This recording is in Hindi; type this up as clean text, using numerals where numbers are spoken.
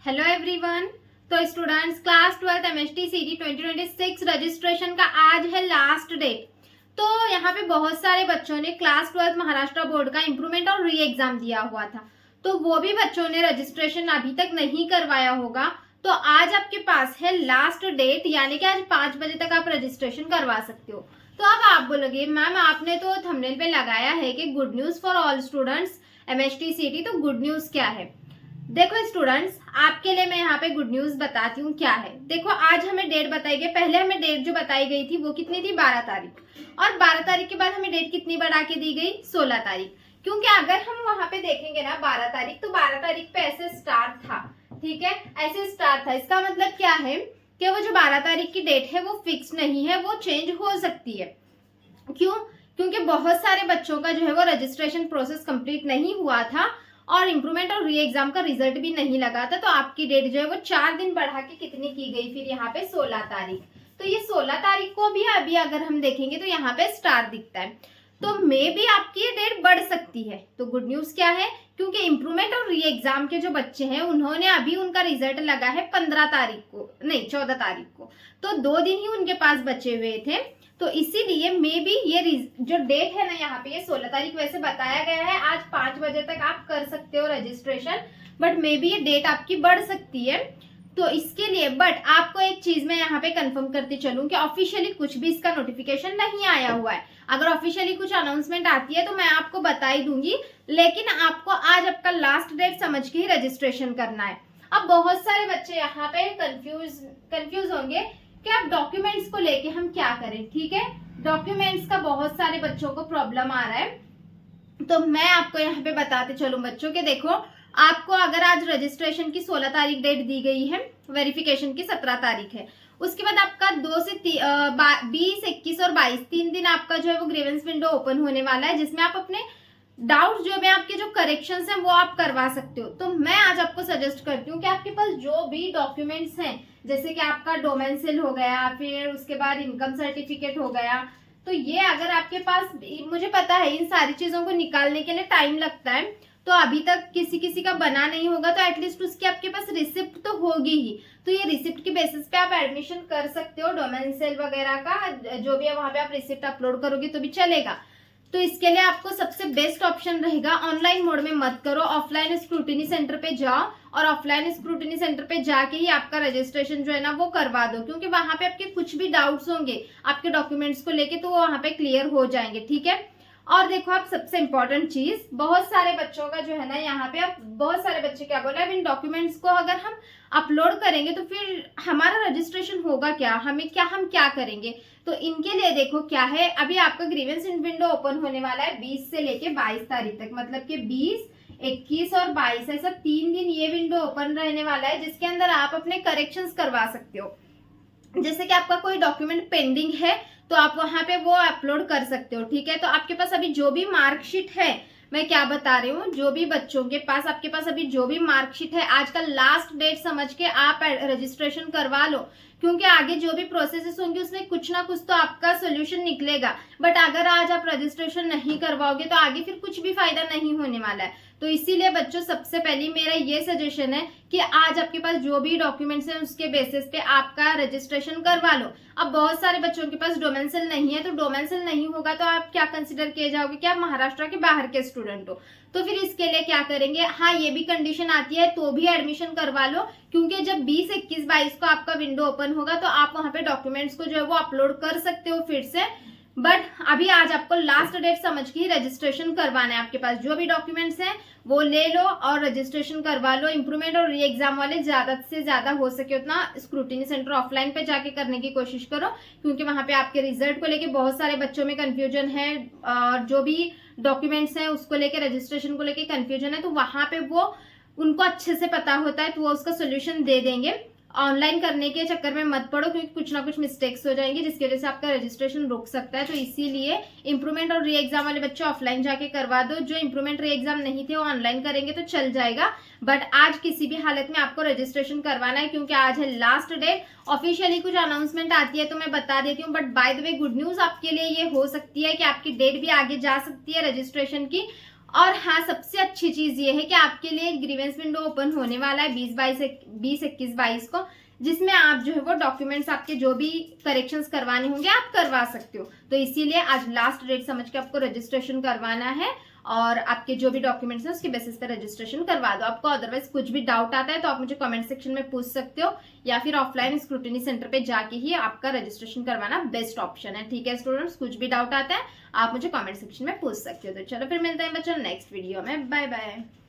Hello everyone. तो स्टूडेंट्स, क्लास 12 एमएसटी सीटी 2026 रजिस्ट्रेशन का आज है लास्ट डेट। तो यहाँ पे बहुत सारे बच्चों ने क्लास 12 महाराष्ट्र बोर्ड का इम्प्रूवमेंट और री एग्जाम दिया हुआ था, तो वो भी बच्चों ने रजिस्ट्रेशन अभी तक नहीं करवाया होगा। तो आज आपके पास है लास्ट डेट, यानी कि आज 5 बजे तक आप रजिस्ट्रेशन करवा सकते हो। तो अब आप बोलोगे मैम आपने तो थंबनेल पे लगाया है कि good news for all students MST सीटी, तो गुड न्यूज क्या है? देखो स्टूडेंट्स, आपके लिए मैं यहाँ पे गुड न्यूज बताती हूँ क्या है। देखो आज हमें डेट बताई गई, पहले हमें डेट जो बताई गई थी वो कितनी थी, 12 तारीख, और 12 तारीख के बाद हमें डेट कितनी बढ़ा के दी गई, 16 तारीख। क्योंकि अगर हम वहां पे देखेंगे ना 12 तारीख, तो 12 तारीख पे ऐसे स्टार्ट था, ठीक है, ऐसे स्टार्ट था। इसका मतलब क्या है कि वो जो 12 तारीख की डेट है वो फिक्स नहीं है, वो चेंज हो सकती है। क्यों? क्योंकि बहुत सारे बच्चों का जो है वो रजिस्ट्रेशन प्रोसेस कंप्लीट नहीं हुआ था और इम्प्रूवमेंट और री एग्जाम का रिजल्ट भी नहीं लगा था। तो आपकी डेट जो है वो 4 दिन बढ़ा के कितनी की गई, फिर यहाँ पे 16 तारीख। तो ये 16 तारीख को भी अभी अगर हम देखेंगे तो यहाँ पे स्टार दिखता है, तो मे भी आपकी ये डेट बढ़ सकती है। तो गुड न्यूज क्या है, क्योंकि इम्प्रूवमेंट और री एग्जाम के जो बच्चे हैं उन्होंने अभी उनका रिजल्ट लगा है 15 तारीख को, नहीं 14 तारीख को, तो 2 दिन ही उनके पास बचे हुए थे। तो इसीलिए मे बी ये जो डेट है ना यहाँ पे, ये 16 तारीख वैसे बताया गया है, आज 5 बजे तक आप कर सकते हो रजिस्ट्रेशन, बट मे बी ये डेट आपकी बढ़ सकती है। तो इसके लिए बट आपको एक चीज मैं यहाँ पे कंफर्म करती चलूं कि ऑफिशियली कुछ भी इसका नोटिफिकेशन नहीं आया हुआ है। अगर ऑफिशियली कुछ अनाउंसमेंट आती है तो मैं आपको बता ही दूंगी, लेकिन आपको आज आपका लास्ट डेट समझ के ही रजिस्ट्रेशन करना है। अब बहुत सारे बच्चे यहाँ पे कंफ्यूज होंगे कि अब डॉक्यूमेंट्स को लेके हम क्या करें। ठीक है, डॉक्यूमेंट्स का बहुत सारे बच्चों को प्रॉब्लम आ रहा है, तो मैं आपको यहाँ पे बताते चलूं बच्चों के। देखो आपको अगर आज रजिस्ट्रेशन की 16 तारीख डेट दी गई है, वेरिफिकेशन की 17 तारीख है, उसके बाद आपका 2 से 20, 21 और 22 3 दिन आपका जो है वो ग्रीवेंस विंडो ओपन होने वाला है, जिसमें आप अपने डाउट जो है आपके जो करेक्शंस हैं वो आप करवा सकते हो। तो मैं आज आपको सजेस्ट करती हूँ कि आपके पास जो भी डॉक्यूमेंट्स हैं, जैसे कि आपका डोमेंसिल हो गया, फिर उसके बाद इनकम सर्टिफिकेट हो गया, तो ये अगर आपके पास, मुझे पता है इन सारी चीजों को निकालने के लिए टाइम लगता है, तो अभी तक किसी का बना नहीं होगा, तो एटलीस्ट उसकी आपके पास रिसिप्ट तो होगी ही। तो ये रिसिप्ट की बेसिस पे आप एडमिशन कर सकते हो, डोमेंसिल वगैरह का जो भी है वहां पे आप रिसिप्ट अपलोड करोगे तो भी चलेगा। तो इसके लिए आपको सबसे बेस्ट ऑप्शन रहेगा, ऑनलाइन मोड में मत करो, ऑफलाइन स्क्रूटिनी सेंटर पे जाओ, और ऑफलाइन स्क्रूटिनी सेंटर पे जाके ही आपका रजिस्ट्रेशन जो है ना वो करवा दो, क्योंकि वहां पे आपके कुछ भी डाउट्स होंगे आपके डॉक्यूमेंट्स को लेके तो वो वहां पे क्लियर हो जाएंगे। ठीक है, और देखो आप सबसे इंपॉर्टेंट चीज, बहुत सारे बच्चों का जो है ना यहाँ पे, आप बहुत सारे बच्चे क्या बोले, अब इन डॉक्यूमेंट्स को अगर हम अपलोड करेंगे तो फिर हमारा रजिस्ट्रेशन होगा क्या, हम क्या करेंगे? तो इनके लिए देखो क्या है, अभी आपका ग्रीवेंस विंडो ओपन होने वाला है 20 से लेके 22 तारीख तक, मतलब कि 20, 21 और 22 ऐसा 3 दिन ये विंडो ओपन रहने वाला है, जिसके अंदर आप अपने करेक्शंस करवा सकते हो। जैसे कि आपका कोई डॉक्यूमेंट पेंडिंग है तो आप वहां पे वो अपलोड कर सकते हो। ठीक है, तो आपके पास अभी जो भी मार्कशीट है, मैं क्या बता रही हूँ, जो भी बच्चों के पास आपके पास अभी जो भी मार्कशीट है, आज का लास्ट डेट समझ के आप रजिस्ट्रेशन करवा लो, क्योंकि आगे जो भी प्रोसेसेस होंगे उसमें कुछ ना कुछ तो आपका सोल्यूशन निकलेगा। बट अगर आज आप रजिस्ट्रेशन नहीं करवाओगे तो आगे फिर कुछ भी फायदा नहीं होने वाला है। तो इसीलिए बच्चों सबसे पहले मेरा ये सजेशन है कि आज आपके पास जो भी डॉक्यूमेंट्स हैं उसके बेसिस पे आपका रजिस्ट्रेशन करवा लो। अब बहुत सारे बच्चों के पास डोमेंसिल नहीं है, तो डोमेंसिल नहीं होगा तो आप क्या कंसिडर किए जाओगे कि आप महाराष्ट्र के बाहर के स्टूडेंट हो, तो फिर इसके लिए क्या करेंगे, हाँ ये भी कंडीशन आती है तो भी एडमिशन करवा लो, क्योंकि जब 20, 21, 22 को आपका विंडो ओपन होगा तो आप वहां पे डॉक्यूमेंट्स को जो है वो अपलोड कर सकते हो फिर से। बट अभी आज आपको लास्ट डेट समझ के ही रजिस्ट्रेशन करवाना है। आपके पास जो भी डॉक्यूमेंट्स हैं वो ले लो और रजिस्ट्रेशन करवा लो। इम्प्रूवमेंट और री एग्जाम वाले ज्यादा से ज्यादा हो सके उतना स्क्रूटिनी सेंटर ऑफलाइन पे जाके करने की कोशिश करो, क्योंकि वहां पे आपके रिजल्ट को लेके बहुत सारे बच्चों में कंफ्यूजन है, और जो भी डॉक्यूमेंट्स हैं उसको लेके, रजिस्ट्रेशन को लेके कंफ्यूजन है, तो वहां पे वो उनको अच्छे से पता होता है तो वो उसका सोल्यूशन दे देंगे। ऑनलाइन करने के चक्कर में मत पड़ो, क्योंकि कुछ ना कुछ मिस्टेक्स हो जाएंगी जिसकी वजह से आपका रजिस्ट्रेशन रुक सकता है। तो इसीलिए इम्प्रूवमेंट और री एग्जाम वाले बच्चे ऑफलाइन जाके करवा दो, जो इम्प्रूवमेंट री एग्जाम नहीं थे वो ऑनलाइन करेंगे तो चल जाएगा। बट आज किसी भी हालत में आपको रजिस्ट्रेशन करवाना है, क्योंकि आज है लास्ट डेट। ऑफिशियली कुछ अनाउंसमेंट आती है तो मैं बता देती हूँ, but by the way good news आपके लिए ये हो सकती है कि आपकी डेट भी आगे जा सकती है रजिस्ट्रेशन की, और हाँ, सबसे अच्छी चीज ये है कि आपके लिए ग्रीवेंस विंडो ओपन होने वाला है 20-21-22 को, जिसमें आप जो है वो डॉक्यूमेंट्स आपके जो भी करेक्शंस करवाने होंगे आप करवा सकते हो। तो इसीलिए आज लास्ट डेट समझ के आपको रजिस्ट्रेशन करवाना है और आपके जो भी डॉक्यूमेंट्स हैं उसके बेसिस पे रजिस्ट्रेशन करवा दो। आपको अदरवाइज कुछ भी डाउट आता है तो आप मुझे कमेंट सेक्शन में पूछ सकते हो, या फिर ऑफलाइन स्क्रूटिनी सेंटर पे जाके ही आपका रजिस्ट्रेशन करवाना बेस्ट ऑप्शन है। ठीक है स्टूडेंट्स, कुछ भी डाउट आता है आप मुझे कमेंट सेक्शन में पूछ सकते हो। तो चलो फिर मिलते हैं बच्चों नेक्स्ट वीडियो में। Bye bye.